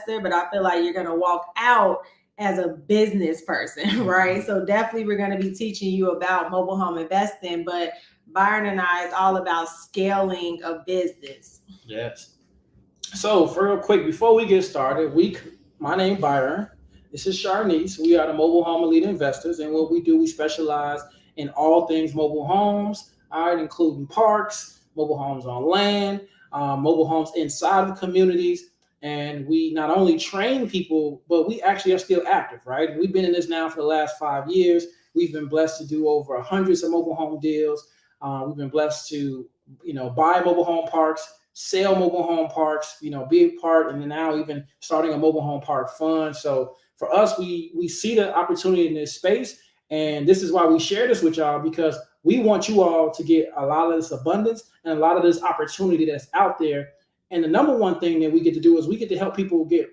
but I feel like you're going to walk out as a business person, right? So definitely we're going to be teaching you about mobile home investing, but Byron and I is all about scaling a business. Yes. So, for real quick, before we get started, my name Byron. This is Sharnice. We are the Mobile Home Elite Investors, and what we do, we specialize in all things mobile homes, all right, including parks, mobile homes on land, mobile homes inside of communities. And we not only train people, but we actually are still active, right? We've been in this now for the last 5 years. We've been blessed to do over hundreds of mobile home deals. We've been blessed to, buy mobile home parks, sell mobile home parks, be a part, and then now even starting a mobile home park fund. So for us, we see the opportunity in this space, and this is why we share this with y'all, because we want you all to get a lot of this abundance and a lot of this opportunity that's out there. And the number one thing that we get to do is we get to help people get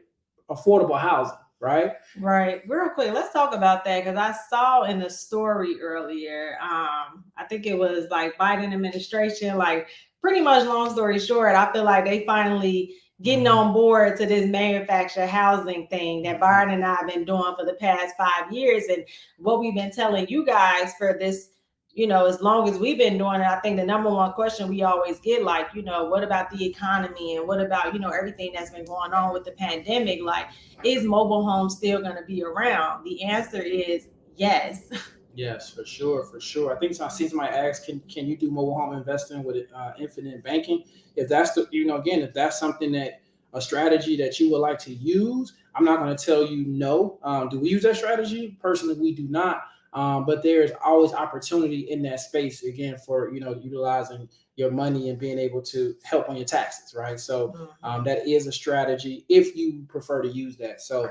affordable housing, right? Right. Real quick, let's talk about that because I saw in the story earlier. I think it was like Biden administration, like pretty much long story short, I feel like they finally getting on board to this manufactured housing thing that Byron and I have been doing for the past 5 years. And what we've been telling you guys for this, as long as we've been doing it, I think the number one question we always get, like, what about the economy and what about, everything that's been going on with the pandemic? Like, is mobile home still going to be around? The answer is yes. Yes, for sure, for sure. I think I see somebody ask, can you do mobile home investing with infinite banking? If that's again, if that's something that a strategy that you would like to use, I'm not going to tell you no. Do we use that strategy? Personally, we do not. But there's always opportunity in that space again for utilizing your money and being able to help on your taxes, right? So that is a strategy if you prefer to use that. So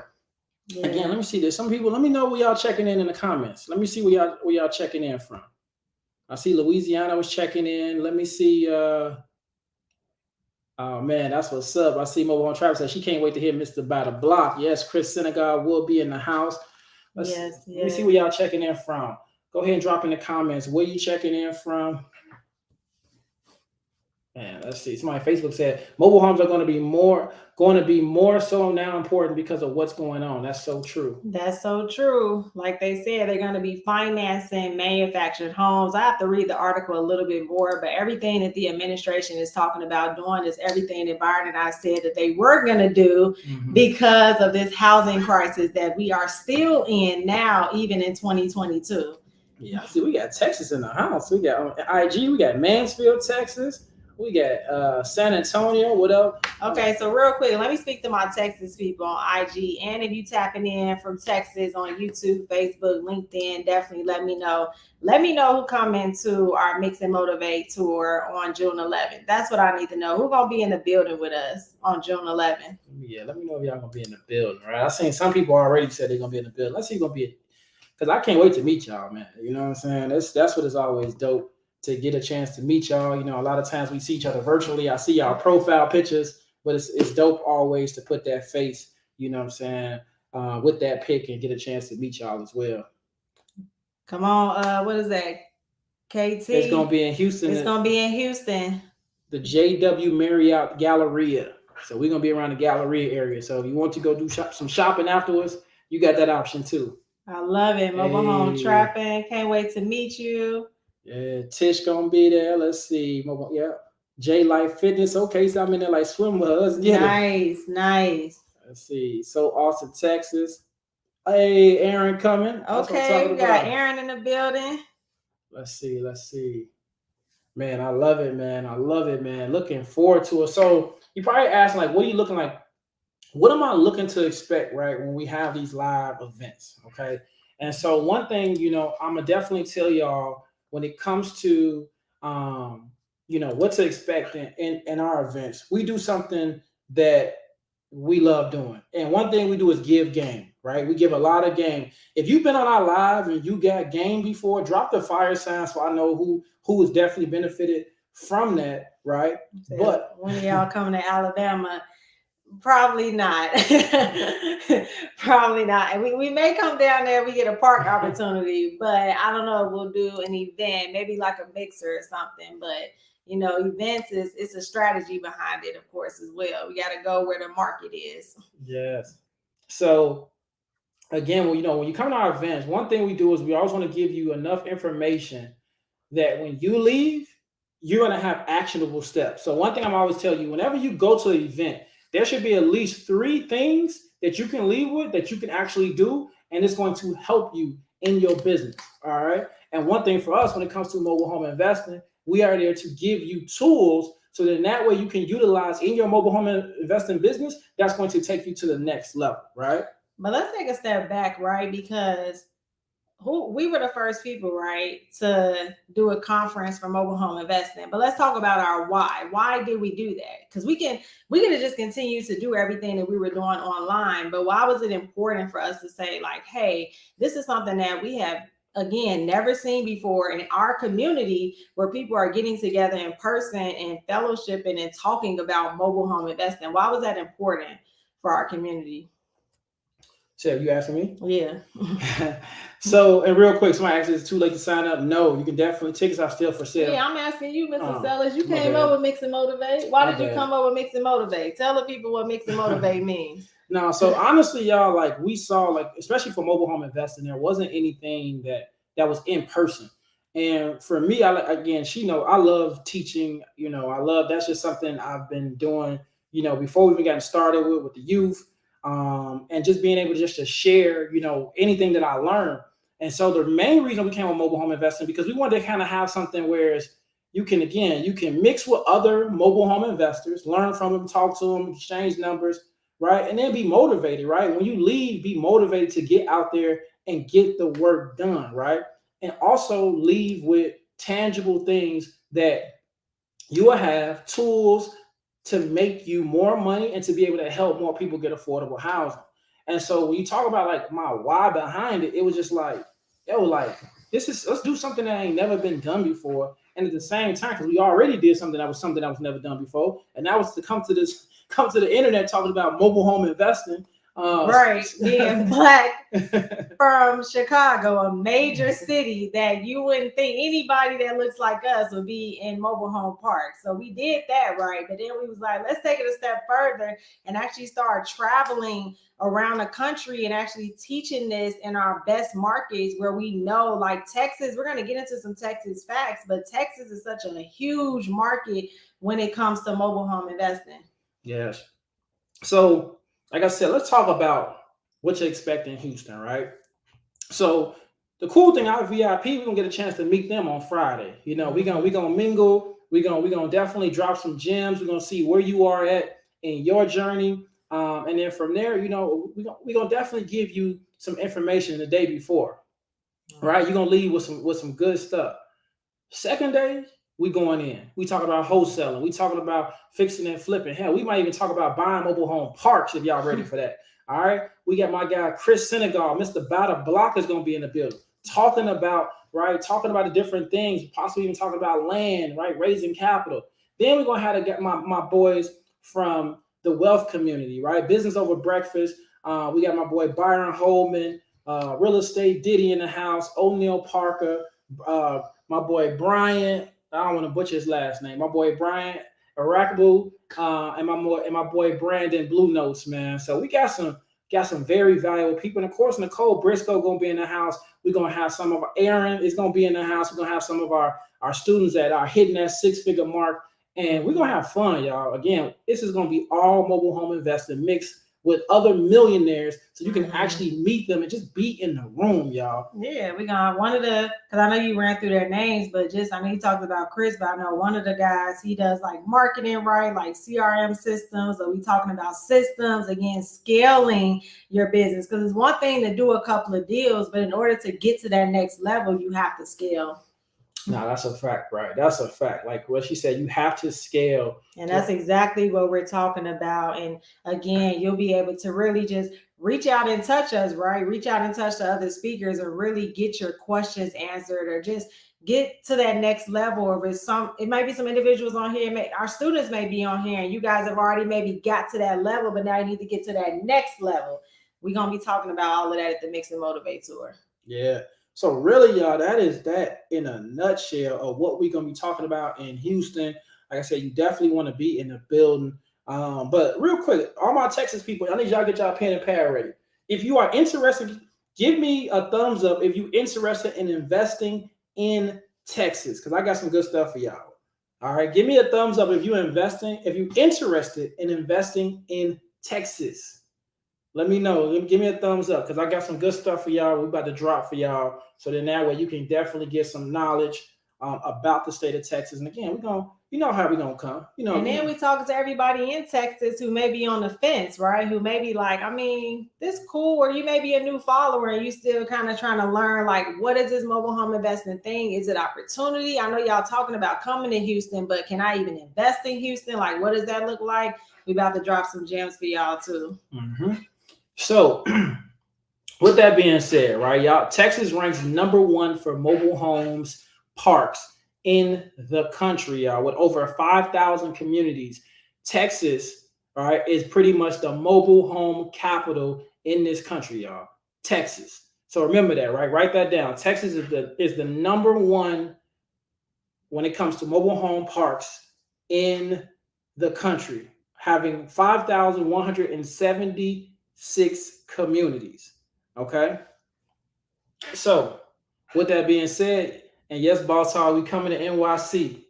Yeah. again, let me see. There's some people. Let me know where y'all checking in the comments. Let me see where y'all checking in from. I see Louisiana was checking in. Let me see. Oh man, that's what's up. I see Mobile Home Travis said she can't wait to hear Mr. By the Block. Yes, Chris Senegal will be in the house. Let me see where y'all checking in from. Go ahead and drop in the comments where you checking in from. Man, let's see. Somebody on Facebook said mobile homes are going to be more so now important because of what's going on. That's so true. That's so true. Like they said, they're going to be financing manufactured homes. I have to read the article a little bit more, but everything that the administration is talking about doing is everything that Byron and I said that they were going to do because of this housing crisis that we are still in now, even in 2022. Yeah, I see. We got Texas in the house. We got IG. We got Mansfield, Texas. We got San Antonio. What up? Okay, so real quick, let me speak to my Texas people on IG. And if you tapping in from Texas on YouTube, Facebook, LinkedIn, definitely let me know. Let me know who coming to our Mix and Motivate tour on June 11th. That's what I need to know. Who gonna be in the building with us on June 11th? Yeah, let me know if y'all gonna be in the building, right? I seen some people already said they're gonna be in the building. Let's see who's gonna be, because I can't wait to meet y'all, man. You know what I'm saying? That's what is always dope, to get a chance to meet y'all. A lot of times we see each other virtually. I see y'all profile pictures, but it's dope always to put that face, you know what I'm saying, with that pic and get a chance to meet y'all as well. Come on, what is that? KT. It's gonna be in Houston. It's gonna be in Houston. The JW Marriott Galleria. So we're gonna be around the Galleria area. So if you want to go do some shopping afterwards, you got that option too. I love it. Mobile home trapping. Can't wait to meet you. Yeah, Tish gonna be there. Let's see. Yeah. J Life Fitness. Okay, so I'm in there like swim with us. Nice. Let's see. So Austin, Texas. Hey, Aaron coming. Okay, we got Aaron in the building. Let's see. Man, I love it, man. Looking forward to it. So you probably asking, like, what are you looking like? What am I looking to expect, right, when we have these live events? Okay. And so one thing, I'm gonna definitely tell y'all when it comes to what to expect in our events. We do something that we love doing. And one thing we do is give game, right? We give a lot of game. If you've been on our live and you got game before, drop the fire sign so I know who has definitely benefited from that, right? So but when y'all coming to Alabama, probably not. Probably not. We may come down there, we get a park opportunity, but I don't know, we'll do an event, maybe like a mixer or something. But events is it's a strategy behind it, of course, as well. We got to go where the market is. Yes. So again, when you come to our events, one thing we do is we always want to give you enough information that when you leave, you're going to have actionable steps. So one thing I'm always telling you, whenever you go to an event, there should be at least 3 things that you can leave with that you can actually do, and it's going to help you in your business. All right. And one thing for us, when it comes to mobile home investing, we are there to give you tools so that in that way you can utilize in your mobile home investing business. That's going to take you to the next level, right? But let's take a step back, right? Because we were the first people, right, to do a conference for mobile home investing. But let's talk about our why. Why did we do that? Because we could have just continued to do everything that we were doing online. But why was it important for us to say, like, hey, this is something that we have, again, never seen before in our community, where people are getting together in person and fellowshipping and talking about mobile home investing? Why was that important for our community? So you asking me? Yeah. So, and real quick, somebody asked, "It's too late to sign up?" No, you can definitely. Tickets are still for sale. Yeah, I'm asking you, Mr. Sellers. You came up with Mix and Motivate. Why did you come up with Mix and Motivate? Tell the people what Mix and Motivate means. No, so honestly, y'all, like we saw, like especially for mobile home investing, there wasn't anything that was in person. And for me, again, I love teaching. I love that's just something I've been doing. Before we even gotten started with the youth, and just being able just to share, anything that I learned. And so the main reason we came with mobile home investing because we wanted to kind of have something where you can mix with other mobile home investors, learn from them, talk to them, exchange numbers, right? And then be motivated, right? When you leave, be motivated to get out there and get the work done, right? And also leave with tangible things that you will have, tools to make you more money and to be able to help more people get affordable housing. And so when you talk about like my why behind it, it was just like, let's do something that ain't never been done before. And at the same time, because we already did something that was never done before, and that was to come to the internet talking about mobile home investing. Right, being black from Chicago, a major city that you wouldn't think anybody that looks like us would be in mobile home parks. So we did that, right? But then we was like, let's take it a step further and actually start traveling around the country and actually teaching this in our best markets where we know, like Texas. We're going to get into some Texas facts, but Texas is such a huge market when it comes to mobile home investing. Yes. So, like I said, let's talk about what to expect in Houston, right? So the cool thing, our VIP, we're gonna get a chance to meet them on Friday. We're gonna mingle. We're gonna definitely drop some gems. We're gonna see where you are at in your journey, and then from there, we're gonna definitely give you some information the day before, right? You're gonna leave with some good stuff. Second day, we going in. We talking about wholesaling. We talking about fixing and flipping. Hell, we might even talk about buying mobile home parks if y'all ready for that. All right. We got my guy Chris Senegal, Mr. Bada Block is gonna be in the building, talking about the different things, possibly even talking about land, right? Raising capital. Then we're gonna have to get my boys from the wealth community, right? Business over breakfast. We got my boy Byron Holman, real estate Diddy in the house, O'Neal Parker, my boy Brian. I don't want to butcher his last name. My boy Brian Arakabu, and my boy Brandon Blue Notes, man. So we got some very valuable people. And of course, Nicole Briscoe gonna be in the house. We're gonna have some of Aaron is gonna be in the house. We're gonna have some of our students that are hitting that 6-figure mark. And we're gonna have fun, y'all. Again, this is gonna be all mobile home investing mixed with other millionaires, so you can actually meet them and just be in the room, y'all. Yeah, we're gonna because I know you ran through their names, but I know you talked about Chris, but I know one of the guys, he does like marketing, right? Like CRM systems. So we talking about systems, again, scaling your business. Because it's one thing to do a couple of deals, but in order to get to that next level, you have to scale. No, that's a fact, right? That's a fact. Like what she said, you have to scale. And that's exactly what we're talking about. And again, you'll be able to really just reach out and touch us, right? Reach out and touch the other speakers and really get your questions answered, or just get to that next level. Or it might be some individuals on here, our students may be on here, and you guys have already maybe got to that level, but now you need to get to that next level. We're going to be talking about all of that at the Mix and Motivate Tour. Yeah. So really, y'all, that is that in a nutshell of what we're gonna be talking about in Houston. Like I said, you definitely want to be in the building. But real quick, all my Texas people, I need y'all to get y'all pen and pad ready. If you are interested, give me a thumbs up if you're interested in investing in Texas, because I got some good stuff for y'all. All right, give me a thumbs up if you're interested in investing in Texas. Let me know. Give me a thumbs up because I got some good stuff for y'all. We're about to drop for y'all. So then that way you can definitely get some knowledge about the state of Texas. And again, we're going to, you know how we're going to come. And then we talking to everybody in Texas who may be on the fence, right? Who may be like, I mean, this cool, or you may be a new follower and you still kind of trying to learn, like, what is this mobile home investing thing? Is it opportunity? I know y'all talking about coming to Houston, but can I even invest in Houston? Like, what does that look like? We about to drop some gems for y'all too. Mm-hmm. So with that being said, right, y'all, Texas ranks #1 for mobile homes parks in the country, y'all, with over 5,000 communities. Texas, all right, is pretty much the mobile home capital in this country, y'all. Texas. So remember that, right? Write that down. Texas is the #1 when it comes to mobile home parks in the country, having 5,176 communities. Okay. So, with that being said, and yes, Boss Hall, we coming to NYC.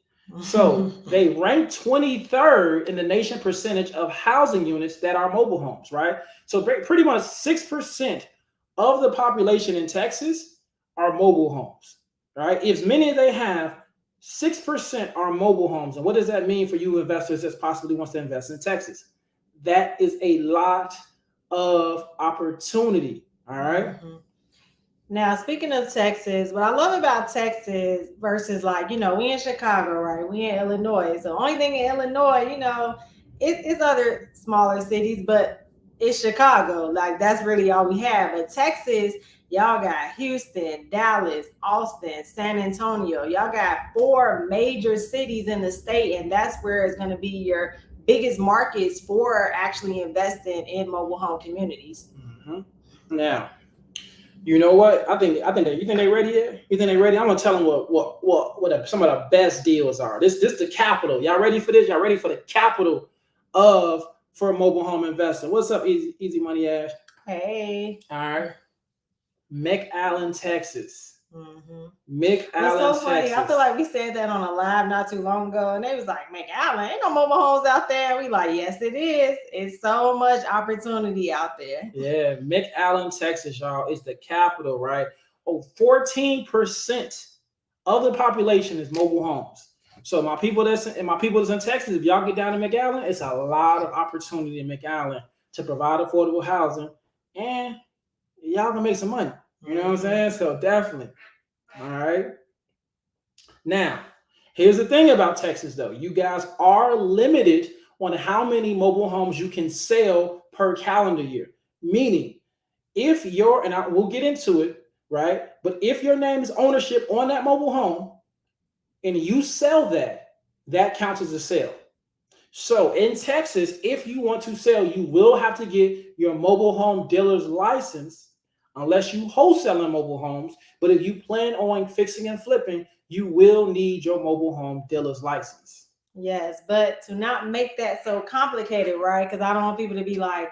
So they rank 23rd in the nation percentage of housing units that are mobile homes, right? So pretty much 6% of the population in Texas are mobile homes, right? As many as they have, 6% are mobile homes. And what does that mean for you investors that possibly wants to invest in Texas? That is a lot of opportunity, all right? Mm-hmm. Now, speaking of Texas, what I love about Texas versus, like, you know, we in Chicago, right? We in Illinois. So the only thing in Illinois, you know, it's other smaller cities, but it's Chicago. Like, that's really all we have. But Texas, y'all got Houston, Dallas, Austin, San Antonio. Y'all got 4 major cities in the state, and that's where it's going to be your biggest markets for actually investing in mobile home communities. Mm-hmm. Now, you know what? I think that you think they ready yet? You think they ready? I'm gonna tell them what some of the best deals are. This the capital. Y'all ready for this? Y'all ready for the capital for a mobile home investor? What's up, Easy Money Ash? Hey. All right. McAllen, Texas. Mm-hmm. McAllen, so funny. Texas. I feel like we said that on a live not too long ago, and they was like, McAllen, ain't no mobile homes out there. We like, yes, it is. It's so much opportunity out there. Yeah, McAllen, Texas, y'all, is the capital, right? 14% of the population is mobile homes. So my people that's in Texas, if y'all get down to McAllen, it's a lot of opportunity in McAllen to provide affordable housing, and y'all can make some money. You know what I'm saying? So definitely. All right. Now, here's the thing about Texas, though. You guys are limited on how many mobile homes you can sell per calendar year. Meaning, if we'll get into it, right? But if your name is ownership on that mobile home and you sell that counts as a sale. So in Texas, if you want to sell, you will have to get your mobile home dealer's license unless you wholesaling mobile homes. But if you plan on fixing and flipping, you will need your mobile home dealer's license. Yes, but to not make that so complicated, right? Because I don't want people to be like,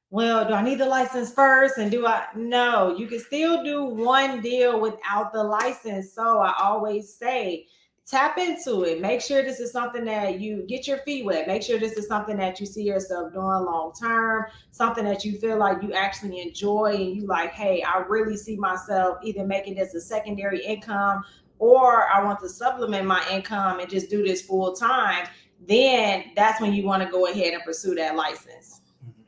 well, do I need the license first? And no, you can still do one deal without the license. So I always say, tap into it. Make sure this is something that you get your feet wet. Make sure this is something that you see yourself doing long term, something that you feel like you actually enjoy and you like, hey, I really see myself either making this a secondary income or I want to supplement my income and just do this full time. Then that's when you want to go ahead and pursue that license.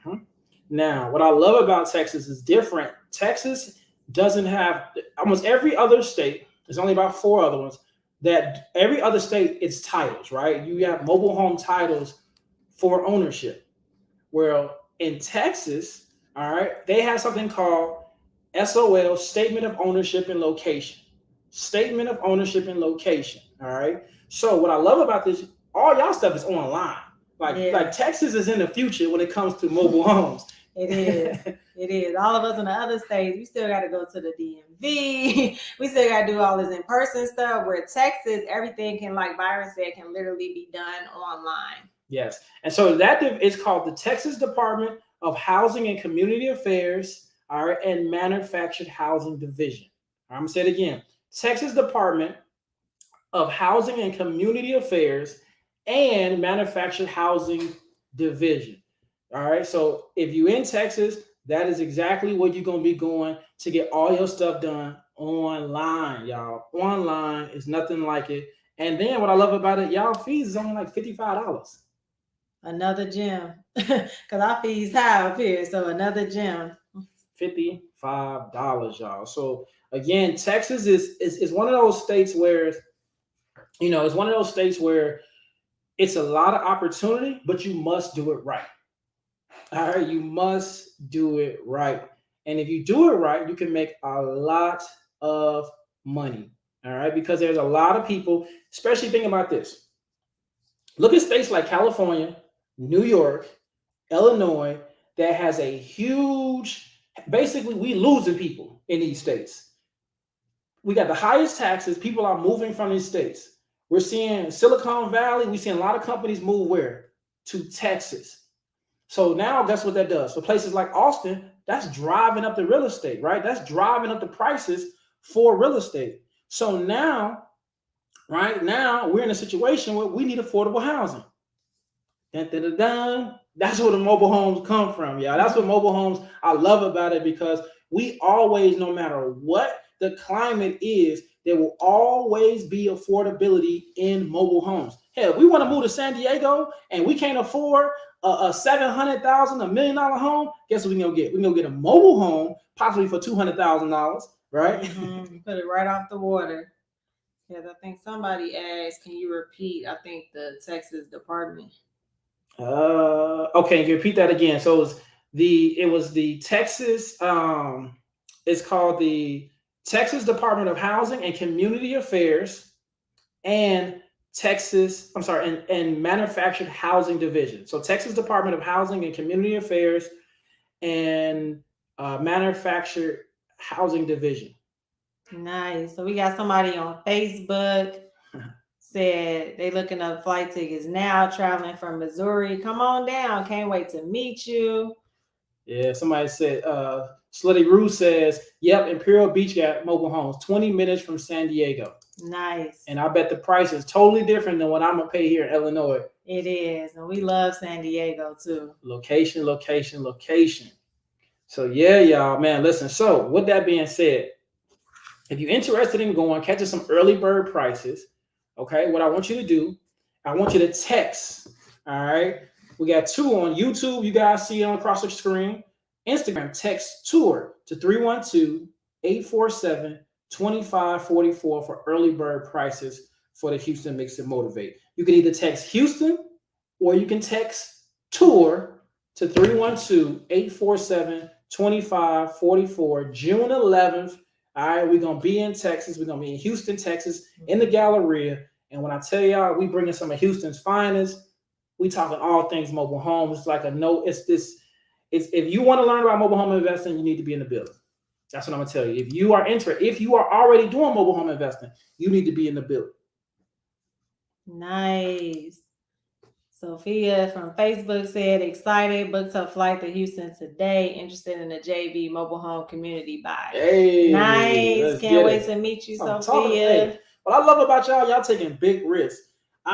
Mm-hmm. Now, what I love about Texas is different. Texas doesn't have almost every other state. There's only about 4 other ones. That every other state it's titles, right? You have mobile home titles for ownership. Well, in Texas, all right, they have something called SOL, Statement of Ownership and Location. Statement of Ownership and Location. All right. So what I love about this, all y'all stuff is online. Like Texas is in the future when it comes to mobile homes. It is. It is. All of us in the other states, we still got to go to the DMV. We still got to do all this in person stuff. Where Texas, everything can, like Byron said, can literally be done online. Yes. And so that is called the Texas Department of Housing and Community Affairs, all right, and Manufactured Housing Division. I'm going to say it again. Texas Department of Housing and Community Affairs and Manufactured Housing Division. All right. So if you're in Texas, that is exactly what you're going to be going to get all your stuff done online, y'all. Online is nothing like it. And then what I love about it, y'all fees is only like $55. Another gem. Because our fees high up here. So another gem. $55, y'all. So again, Texas is one of those states where, it's one of those states where it's a lot of opportunity, but you must do it right. All right, you must do it right. And if you do it right, you can make a lot of money. All right, because there's a lot of people, especially think about this. Look at states like California, New York, Illinois, that has a huge, basically, we losing people in these states. We got the highest taxes. People are moving from these states. We're seeing Silicon Valley. We're seeing a lot of companies move where? To Texas. So now guess what that does? For places like Austin, that's driving up the real estate, right? That's driving up the prices for real estate. So now, right now, we're in a situation where we need affordable housing. Dun, dun, dun, dun. That's where the mobile homes come from, y'all. That's what mobile homes, I love about it, because we always, no matter what the climate is, there will always be affordability in mobile homes. Hell, if we want to move to San Diego and we can't afford a $700,000, $1 million home, guess what we're gonna get? We're gonna get a mobile home, possibly for $200,000, right? Mm-hmm. Put it right off the water. Yes, I think somebody asked, can you repeat? I think the Texas Department. Okay, can you repeat that again? So it was the Texas, it's called the Texas Department of Housing and Community Affairs and and Manufactured Housing Division. So Texas Department of Housing and Community Affairs and Manufactured Housing Division. Nice. So we got somebody on Facebook said they looking up flight tickets now, traveling from Missouri. Come on down. Can't wait to meet you. Yeah, somebody said, Slutty Rue says, yep, Imperial Beach got mobile homes, 20 minutes from San Diego. Nice. And I bet the price is totally different than what I'm going to pay here in Illinois. It is. And we love San Diego too. Location, location, location. So yeah, y'all, man, listen. So with that being said, if you're interested in going, catching some early bird prices, okay, what I want you to do, I want you to text, all right? We got two on YouTube. You guys see it on across the screen. Instagram, text tour to 312-847-2544 for early bird prices for the Houston Mix and Motivate. You can either text Houston or you can text tour to 312-847-2544, June 11th. All right, we're going to be in Texas. We're going to be in Houston, Texas, in the Galleria. And when I tell y'all, we bringing some of Houston's finest. We talking all things mobile homes. It's like if you want to learn about mobile home investing, you need to be in the building. That's what I'm going to tell you. If you are interested, if you are already doing mobile home investing, you need to be in the building. Nice. Sophia from Facebook said, excited, booked her flight to Houston today, interested in the JV mobile home community buy. Hey, nice. Can't wait to meet you, Sophia. What I love about y'all taking big risks.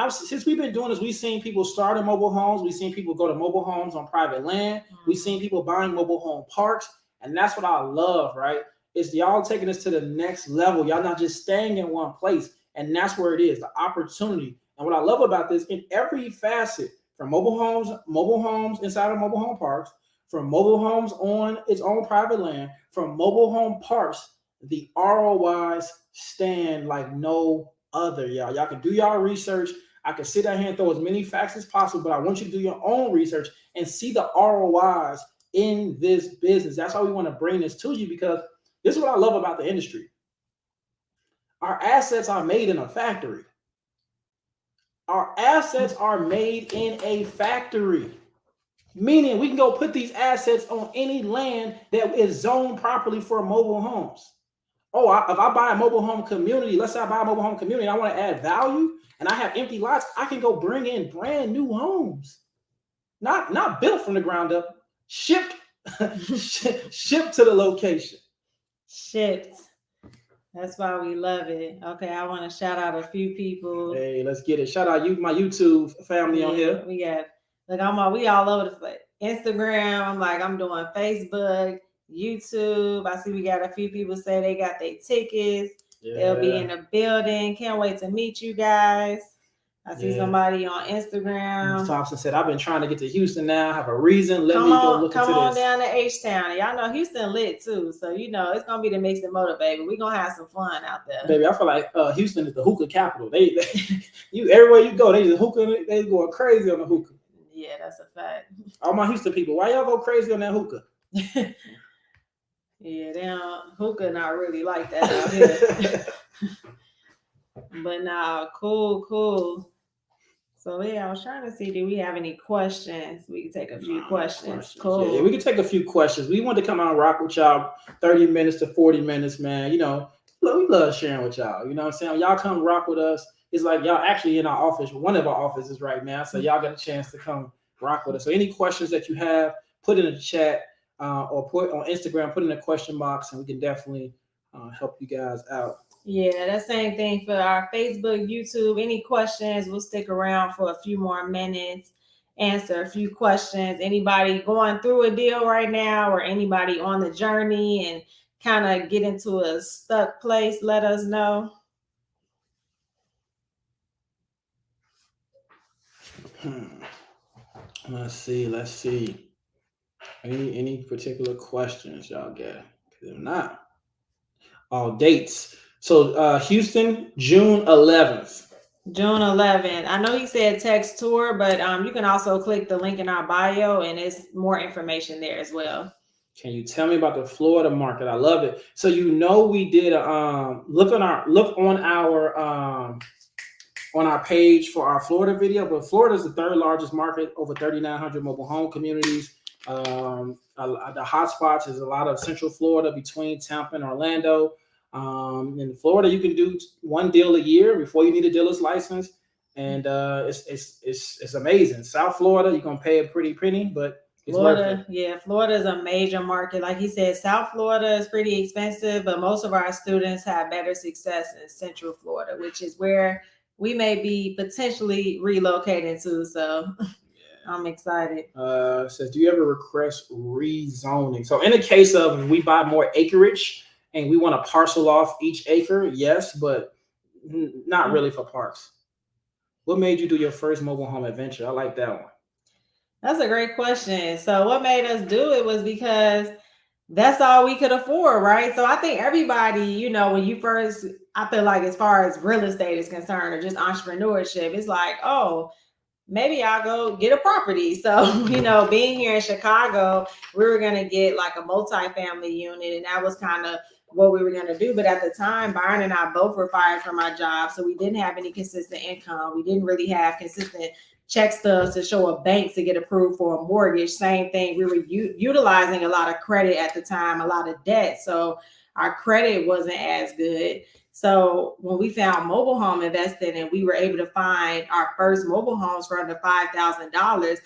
Since we've been doing this, we've seen people start in mobile homes. We've seen people go to mobile homes on private land. We've seen people buying mobile home parks. And that's what I love, right? Is y'all taking us to the next level. Y'all not just staying in one place. And that's where it is, the opportunity. And what I love about this, in every facet, from mobile homes inside of mobile home parks, from mobile homes on its own private land, from mobile home parks, the ROIs stand like no other, y'all. Y'all can do y'all research. I can sit down here and throw as many facts as possible, but I want you to do your own research and see the ROIs in this business. That's why we want to bring this to you, because this is what I love about the industry. Our assets are made in a factory. Our assets are made in a factory. Meaning we can go put these assets on any land that is zoned properly for mobile homes. Oh, if I buy a mobile home community, let's say I buy a mobile home community, I want to add value, and I have empty lots, I can go bring in brand new homes, not built from the ground up, shipped, shipped to the location. Shipped. That's why we love it. Okay, I want to shout out a few people. Hey, let's get it. Shout out you, my YouTube family on here. We got we all over the place. Instagram, I'm doing Facebook, YouTube. I see we got a few people say they got their tickets. Yeah. They'll be in the building. Can't wait to meet you guys. I see somebody on Instagram. Thompson said, I've been trying to get to Houston now. I have a reason. Let me go look into this. Come on down to H-Town. Y'all know Houston lit too. So, it's going to be the mix and motor, baby. We're going to have some fun out there. Baby, I feel like Houston is the hookah capital. They everywhere you go, they just hookah. They going crazy on the hookah. Yeah, that's a fact. All my Houston people, why y'all go crazy on that hookah? Yeah, they don't, hookah not really like that out here. But nah, cool. So I was trying to see, do we have any questions? We can take a few questions. Cool. Yeah, we can take a few questions. We want to come out and rock with y'all 30 minutes to 40 minutes, man. We love sharing with y'all. You know what I'm saying? Y'all come rock with us. It's like y'all actually in our office, one of our offices right now. So y'all got a chance to come rock with us. So any questions that you have, put in the chat or put on Instagram, put in the question box, and we can definitely help you guys out. Yeah, that same thing for our Facebook, YouTube. Any questions, we'll stick around for a few more minutes, answer a few questions. Anybody going through a deal right now or anybody on the journey and kind of get into a stuck place, let us know. Let's see. Any particular questions y'all get? If not, all dates. So Houston, June 11th. June 11th. I know he said text tour, but you can also click the link in our bio and it's more information there as well. Can you tell me about the Florida market? I love it. So we did a look on our page for our Florida video, but Florida is the third largest market, over 3,900 mobile home communities. The hot spots is a lot of Central Florida between Tampa and Orlando. In Florida, you can do one deal a year before you need a dealer's license, and it's amazing. South Florida, you're gonna pay a pretty penny, but Florida is a major market. Like he said, South Florida is pretty expensive, but most of our students have better success in Central Florida, which is where we may be potentially relocating to. So I'm excited. Says, do you ever request rezoning? So in the case of if we buy more acreage and we want to parcel off each acre, yes, but not really for parks. What made you do your first mobile home adventure? I like that one. That's a great question. So what made us do it was because that's all we could afford, right? So I think everybody, when you first, I feel like as far as real estate is concerned or just entrepreneurship, it's like, oh, maybe I'll go get a property. So, being here in Chicago, we were going to get like a multi-family unit, and that was kind of what we were going to do. But at the time, Byron and I both were fired from our jobs, so we didn't have any consistent income. We didn't really have consistent check stubs to show a bank to get approved for a mortgage. Same thing. We were utilizing a lot of credit at the time, a lot of debt. So our credit wasn't as good. So when we found mobile home investing and we were able to find our first mobile homes for under $5,000,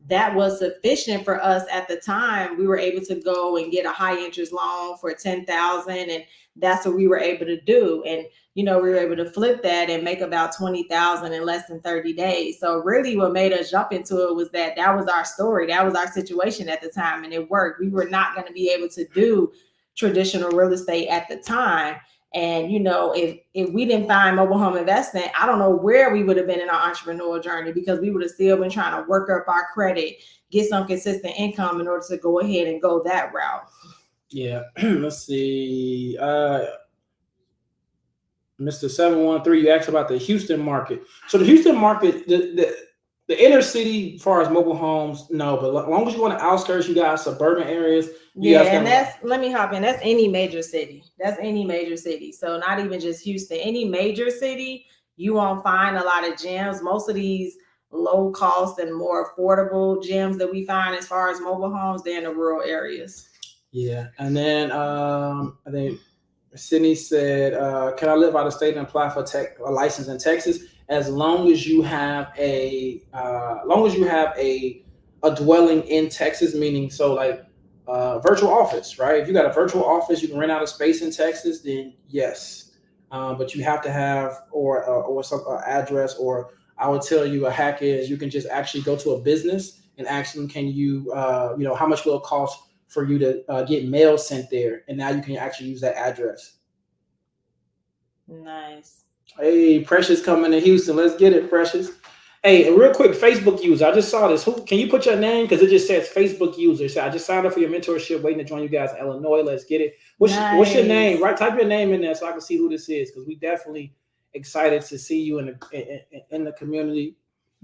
that was sufficient for us at the time. We were able to go and get a high interest loan for $10,000, and that's what we were able to do. And we were able to flip that and make about $20,000 in less than 30 days. So really what made us jump into it was that was our story. That was our situation at the time, and it worked. We were not going to be able to do traditional real estate at the time. And, if we didn't find mobile home investing, I don't know where we would have been in our entrepreneurial journey, because we would have still been trying to work up our credit, get some consistent income in order to go ahead and go that route. Yeah. Let's see. Mr. 713, you asked about the Houston market. So the Houston market, the inner city, as far as mobile homes, no. But as long as you want to outskirts, you got suburban areas. Let me hop in. That's any major city. So not even just Houston. Any major city, you won't find a lot of gyms. Most of these low cost and more affordable gems that we find as far as mobile homes than the rural areas. Yeah, and then I think Sydney said, "Can I live out of state and apply for a license in Texas as long as you have a dwelling in Texas, meaning so like virtual office, right? If you got a virtual office, you can rent out a space in Texas, then yes, but you have to have or some address, or I would tell you a hack is you can just actually go to a business and ask them, can you how much will it cost for you to get mail sent there, and now you can actually use that address. Nice. Hey, Precious coming to Houston. Let's get it, Precious. Hey, a real quick Facebook user. I just saw this. Who can you put your name? Because it just says Facebook user. So I just signed up for your mentorship, waiting to join you guys in Illinois. Let's get it. What's your name? Right, type your name in there so I can see who this is. Because we definitely excited to see you in the community.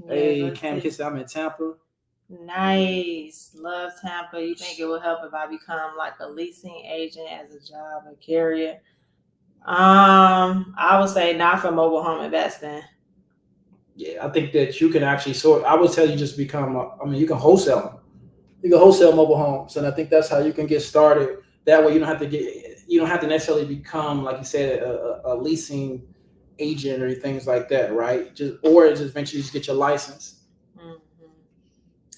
Yeah, hey, Cam Kiss, I'm in Tampa. Nice. Love Tampa. You think it will help if I become like a leasing agent as a job or carrier? I would say not for mobile home investing. Yeah, I think that you can actually sort. I would tell you just become. You can wholesale them. You can wholesale mobile homes, and I think that's how you can get started. That way, you don't have to necessarily become, like you said, a leasing agent or things like that, right? Just eventually just get your license.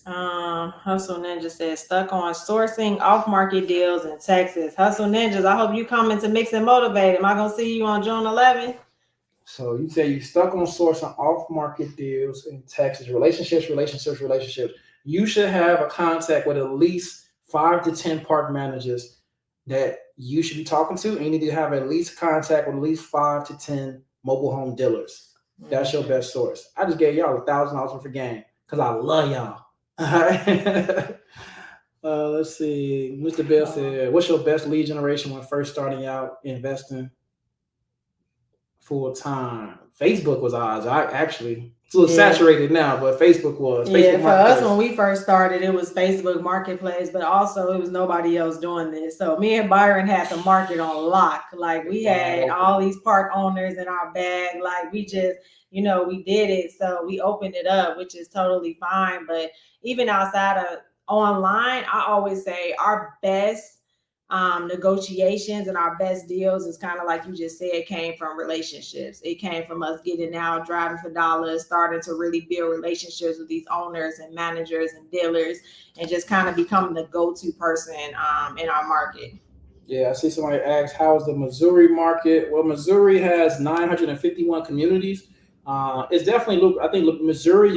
Hustle Ninja says stuck on sourcing off-market deals in Texas. Hustle Ninjas, I hope you come into Mix and Motivate. Am I gonna see you on June 11th? So you say you stuck on sourcing off-market deals in Texas. Relationships. You should have a contact with at least 5 to 10 park managers that you should be talking to, and you need to have at least contact with at least 5 to 10 mobile home dealers. That's your best source. I just gave y'all $1,000 worth of game because I love y'all. All right. Let's see. Mr. Bill said, "What's your best lead generation when first starting out investing full time?" Facebook was ours. It's a little saturated now, but Facebook was. Facebook for us when we first started, it was Facebook Marketplace, but also it was nobody else doing this. So me and Byron had the market on lock. Like we had all these park owners in our bag. Like we just, we did it. So we opened it up, which is totally fine. But even outside of online, I always say our best negotiations and our best deals is kind of like you just said, came from relationships. It came from us getting out, driving for dollars, starting to really build relationships with these owners and managers and dealers, and just kind of becoming the go-to person in our market. Yeah, I see somebody asked, how's the Missouri market? Well, Missouri has 951 communities. It's definitely, I think, Missouri,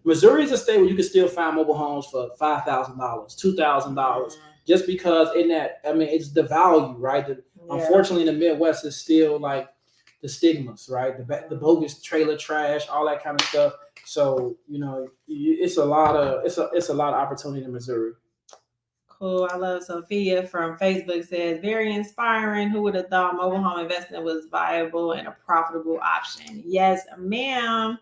Missouri is a state where you can still find mobile homes for $5,000, $2,000. Just because it's the value, right? Unfortunately, in the Midwest, it's still like the stigmas, right? The bogus trailer trash, all that kind of stuff. So it's a lot of opportunity in Missouri. Cool. I love Sophia from Facebook says, very inspiring. Who would have thought mobile home investment was viable and a profitable option? Yes, ma'am.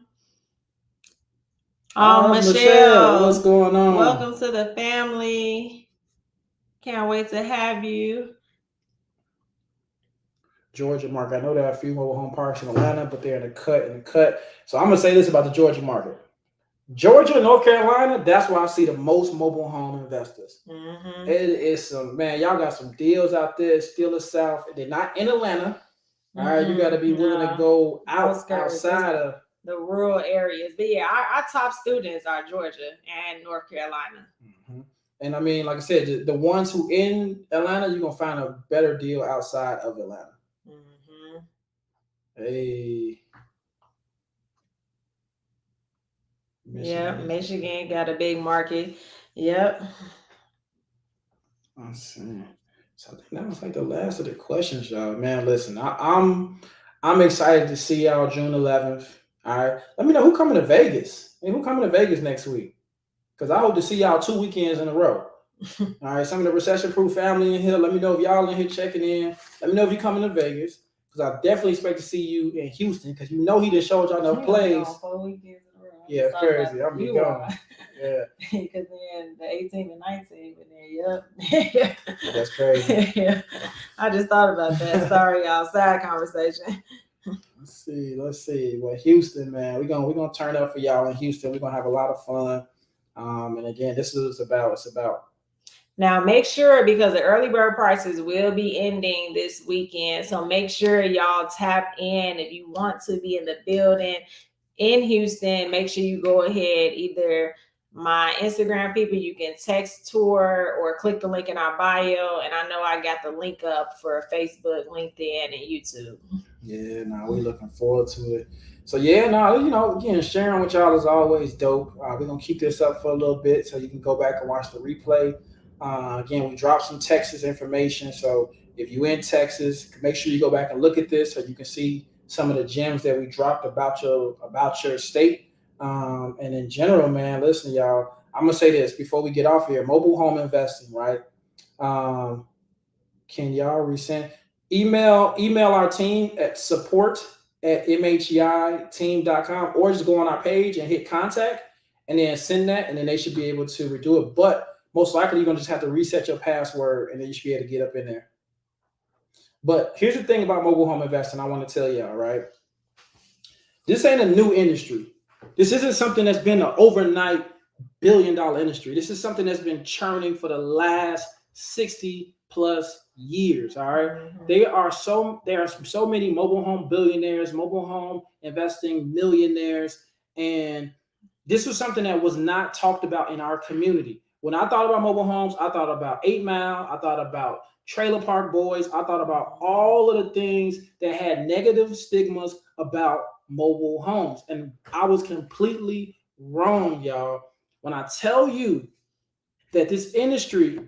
Michelle, what's going on? Welcome to the family. Can't wait to have you. Georgia market. I know there are a few mobile home parks in Atlanta, but they're in the cut. So I'm gonna say this about the Georgia market. Georgia and North Carolina, that's where I see the most mobile home investors. Mm-hmm. It is y'all got some deals out there, still the South. They're not in Atlanta. Mm-hmm. All right, you got to be willing to go outside of the rural areas. But yeah, our top students are Georgia and North Carolina. Mm-hmm. And like I said, the ones who in Atlanta, you're going to find a better deal outside of Atlanta. Mm-hmm. Hey. Michigan got a big market. Yep. Let's see. So I think that was like the last of the questions, y'all. Man, listen, I'm excited to see y'all June 11th. All right. Let me know who coming to Vegas. Who coming to Vegas next week? Because I hope to see y'all 2 weekends in a row. All right. Some of the recession-proof family in here. Let me know if y'all in here checking in. Let me know if you're coming to Vegas. Because I definitely expect to see you in Houston. Because he just showed y'all enough plays. 4 weekends in a row. Yeah, crazy. I'm be gone. Yeah. Because then the 18 and 19, but then yep. That's crazy. Yeah. I just thought about that. Sorry, y'all. Side conversation. Let's Let's see. Well, Houston, man, we're gonna turn up for y'all in Houston. We're gonna have a lot of fun. And again, this is about it's about. Now, make sure because the early bird prices will be ending this weekend. So make sure y'all tap in if you want to be in the building in Houston. Make sure you go ahead, either my Instagram people, you can text tour or click the link in our bio. And I know I got the link up for Facebook, LinkedIn, and YouTube. Yeah, no, we're looking forward to it. So yeah, no, again, sharing with y'all is always dope. We're gonna keep this up for a little bit so you can go back and watch the replay. Again, we dropped some Texas information, so if you're in Texas, make sure you go back and look at this so you can see some of the gems that we dropped about your state. And in general, man, listen, y'all. I'm gonna say this before we get off here: mobile home investing, right? Um, can y'all resend email our team at support@mheiteam.com, or just go on our page and hit contact and then send that, and then they should be able to redo it. But most likely you're gonna just have to reset your password and then you should be able to get up in there. But here's the thing about mobile home investing I want to tell y'all, right? This ain't a new industry. This isn't something that's been an overnight billion-dollar industry. This is something that's been churning for the last 60 plus years. All right. Mm-hmm. There are so many mobile home billionaires, mobile home investing millionaires, and this was something that was not talked about in our community. When I thought about mobile homes, I thought about 8 Mile, I thought about Trailer Park Boys, I thought about all of the things that had negative stigmas about mobile homes. And I was completely wrong, y'all. When I tell you that this industry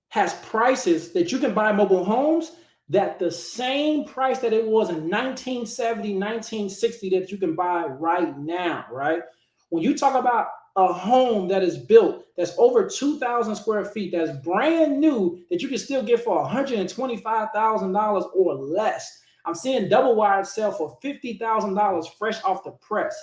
has prices that you can buy mobile homes that the same price that it was in 1970, 1960 that you can buy right now, right? When you talk about a home that is built, that's over 2,000 square feet, that's brand new, that you can still get for $125,000 or less. I'm seeing double wide sell for $50,000 fresh off the press.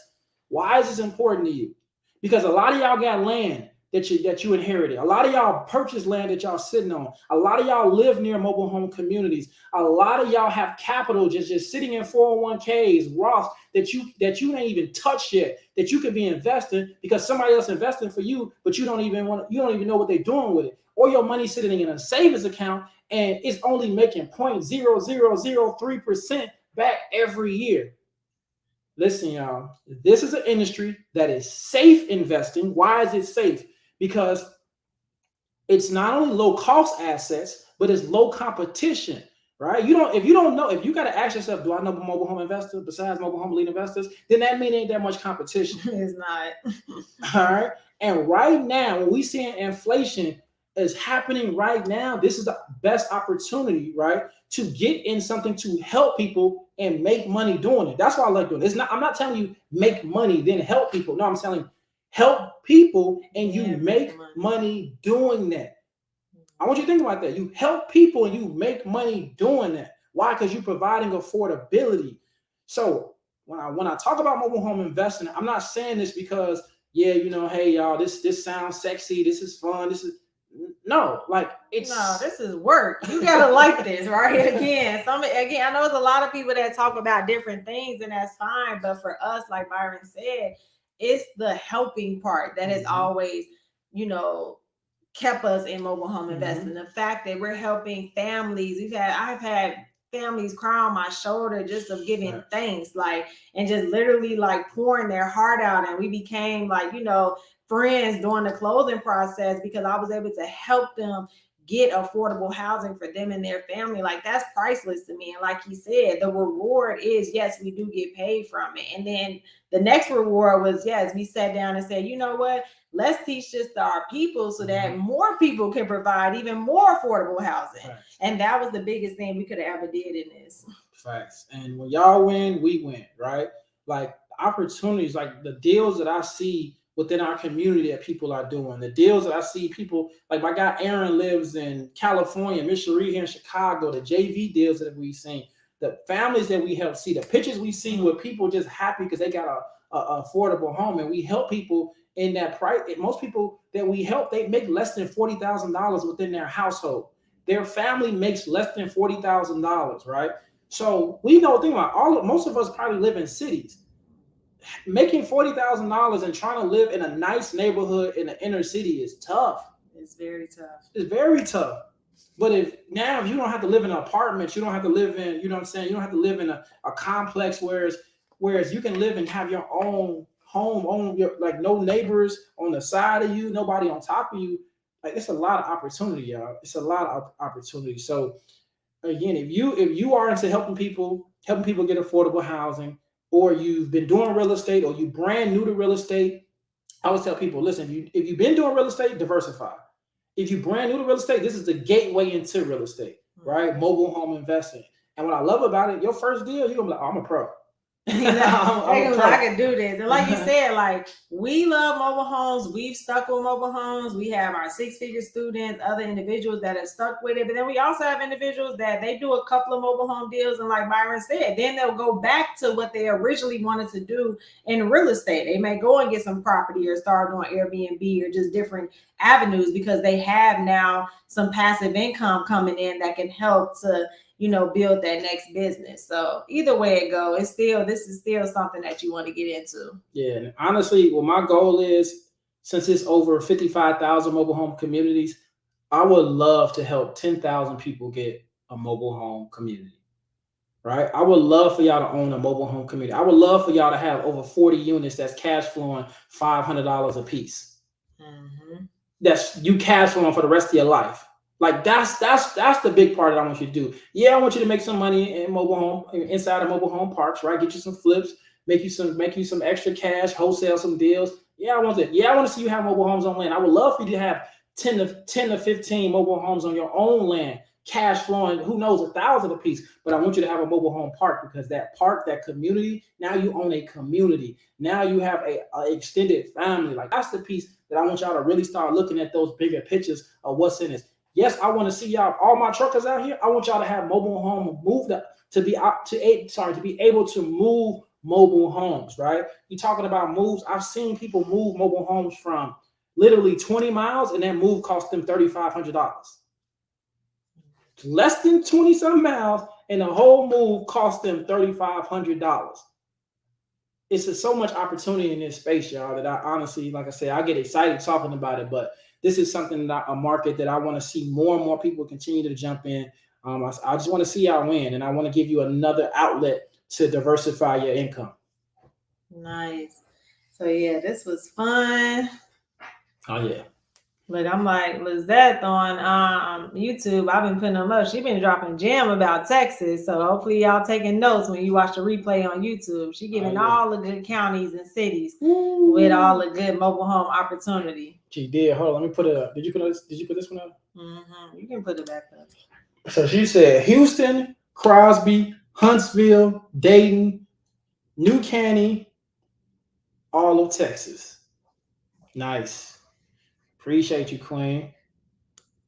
Why is this important to you? Because a lot of y'all got land that you inherited. A lot of y'all purchased land that y'all sitting on. A lot of y'all live near mobile home communities. A lot of y'all have capital just sitting in 401ks, Roth that you ain't even touched yet, that you could be investing because somebody else investing for you, but you don't even know what they're doing with it. Or your money sitting in a savings account and it's only making 0.0003% back every year. Listen, y'all, this is an industry that is safe investing. Why is it safe? Because it's not only low cost assets, but it's low competition, right? If you got to ask yourself, do I know a mobile home investor besides mobile home elite investors? Then that means ain't that much competition. It's not. All right. And right now, when we seeing inflation is happening right now, this is the best opportunity, right, to get in something to help people and make money doing it. That's why I like doing it. I'm not telling you make money, then help people. No, I'm telling you help people and you make money doing that. I want you to think about that. You help people and you make money doing that. Why? Because you're providing affordability. So when I talk about mobile home investing, I'm not saying this because, hey y'all, this sounds sexy, this is fun, this is this is work. You gotta like this, right? Again, I know there's a lot of people that talk about different things, and that's fine. But for us, like Byron said, it's the helping part that has always, kept us in mobile home investing. The fact that we're helping families. I've had families cry on my shoulder just of giving thanks, and just literally pouring their heart out. And we became friends during the closing process because I was able to help them get affordable housing for them and their family. That's priceless to me. And like you said, the reward is, yes, we do get paid from it. And then the next reward was, yes, we sat down and said, you know what, let's teach this to our people so that more people can provide even more affordable housing. Facts. And that was the biggest thing we could have ever did in this. Facts. And when y'all win, we win, right? Opportunities, the deals that I see within our community that people are doing, the deals that I see people, my guy Aaron lives in California, Miss Cherie here in Chicago, the JV deals that we've seen, the families that we help see, the pictures we see with people just happy because they got a affordable home, and we help people in that price. Most people that we help, they make less than $40,000 within their household. Their family makes less than $40,000, right? So we know, think about most of us probably live in cities. Making $40,000 and trying to live in a nice neighborhood in the inner city is tough. It's very tough. It's very tough. But if you don't have to live in an apartment, you don't have to live in, you know what I'm saying? You don't have to live in a complex, whereas you can live and have your own home, own your, like, no neighbors on the side of you, nobody on top of you. Like, it's a lot of opportunity, y'all. It's a lot of opportunity. So again, if you are into helping people get affordable housing, or you've been doing real estate, or you brand new to real estate, I always tell people, listen, if you've been doing real estate, diversify. If you brand new to real estate, this is the gateway into real estate, right? Mobile home investing. And what I love about it, your first deal, you're gonna be like, oh, I'm a pro. I can do this. And like you said, like, we love mobile homes. We've stuck with mobile homes. We have our six-figure students, other individuals that are stuck with it. But then we also have individuals that they do a couple of mobile home deals. And like Byron said, then they'll go back to what they originally wanted to do in real estate. They may go and get some property or start on Airbnb or just different avenues, because they have now some passive income coming in that can help to, build that next business. So either way it goes, this is still something that you want to get into. Yeah, and honestly, what my goal is, since it's over 55,000 mobile home communities, I would love to help 10,000 people get a mobile home community. Right? I would love for y'all to own a mobile home community. I would love for y'all to have over 40 units that's cash flowing $500 a piece. Mm-hmm. That's you cash flowing for the rest of your life. Like, that's the big part that I want you to do. Yeah, I want you to make some money in mobile home, inside of mobile home parks, right? Get you some flips, make you some extra cash, wholesale some deals. Yeah, I want that. Yeah, I want to see you have mobile homes on land. I would love for you to have 10 to 15 mobile homes on your own land, cash flowing, who knows, 1,000 a piece. But I want you to have a mobile home park, because that park, that community, now you own a community. Now you have a extended family. Like, that's the piece that I want y'all to really start looking at, those bigger pictures of what's in this. Yes, I want to see y'all, all my truckers out here. I want y'all to have mobile home moved up to be able to move mobile homes, right? You talking about moves? I've seen people move mobile homes from literally 20 miles, and that move cost them $3,500. Less than 20 some miles, and the whole move cost them $3,500. It's just so much opportunity in this space, y'all, that I honestly, like I said, I get excited talking about it. But this is something a market that I want to see more and more people continue to jump in. I just want to see y'all win, and I want to give you another outlet to diversify your income. Nice. So yeah, this was fun. Oh yeah. Look, I'm like Lizette on YouTube. I've been putting them up. She's been dropping jam about Texas. So hopefully y'all taking notes when you watch the replay on YouTube. She giving all the good counties and cities with all the good mobile home opportunity. She did. Hold on, let me put it up. Did you put this one up? Mm-hmm. You can put it back up. So she said Houston, Crosby, Huntsville, Dayton, New Caney, all of Texas. Nice. Appreciate you, Queen.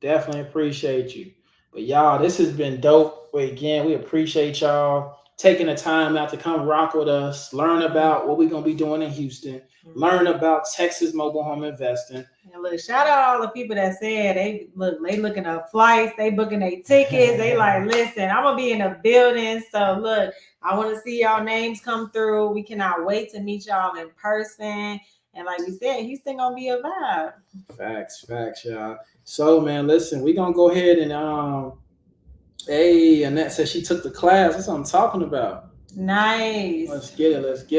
Definitely appreciate you. But y'all, this has been dope. But again, we appreciate y'all taking the time out to come rock with us, learn about what we're going to be doing in Houston, learn about Texas mobile home investing. And look, shout out all the people that said they looking up flights, they booking their tickets. They like, listen, I'm going to be in a building. So look, I want to see y'all names come through. We cannot wait to meet y'all in person. And like we said, Houston gonna be a vibe. Facts, y'all. So man, listen, we gonna go ahead and hey, Annette said she took the class. That's what I'm talking about. Nice. Let's get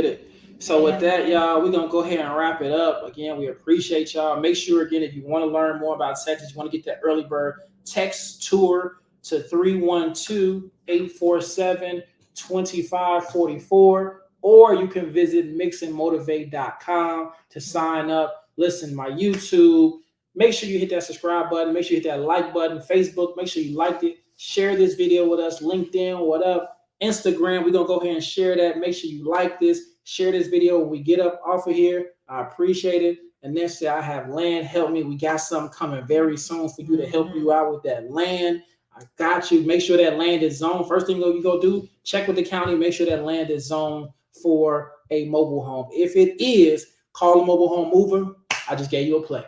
it. So with that, y'all, we're gonna go ahead and wrap it up. Again, we appreciate y'all. Make sure, again, if you want to learn more about Texas, you want to get that early bird text tour to 312-847-2544. Or you can visit mixandmotivate.com to sign up. Listen, my YouTube. Make sure you hit that subscribe button. Make sure you hit that like button. Facebook, make sure you liked it. Share this video with us. LinkedIn, whatever. Instagram, we're going to go ahead and share that. Make sure you like this. Share this video when we get up off of here. I appreciate it. And next year, I have land. Help me. We got something coming very soon for you to help you out with that land. I got you. Make sure that land is zoned. First thing you go do, check with the county. Make sure that land is zoned for a mobile home. If it is, call a mobile home mover. I just gave you a play.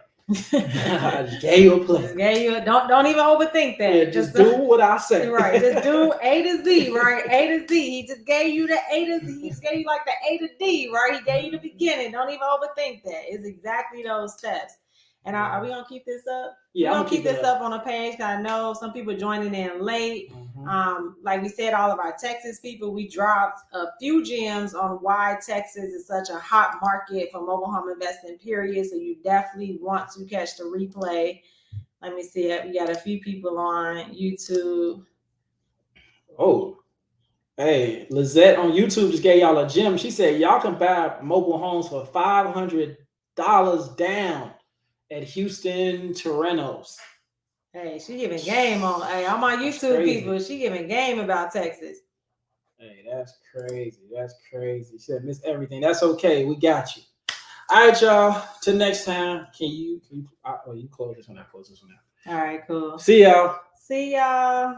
I just gave you a plan. Just gave you don't even overthink that. Yeah, just do what I say. Right. Just do A to Z, right? A to Z. He just gave you the A to Z. He just gave you like the A to D, right? He gave you the beginning. Don't even overthink that. It's exactly those steps. And are we gonna keep this up? Yeah, we're gonna keep this up on the page. I know some people joining in late. Like we said, all of our Texas people, we dropped a few gems on why Texas is such a hot market for mobile home investing, period. So you definitely want to catch the replay. Let me see it. We got a few people on YouTube. Oh, hey, Lizette on YouTube just gave y'all a gem. She said y'all can buy mobile homes for $500 down at Houston Terrenos. Hey, she giving game on. Hey, all my YouTube people, she giving game about Texas. Hey, that's crazy. That's crazy. She said, miss everything. That's okay. We got you. All right, y'all. Till next time. Can you close this one? I close this one out. All right, cool. See y'all. See y'all.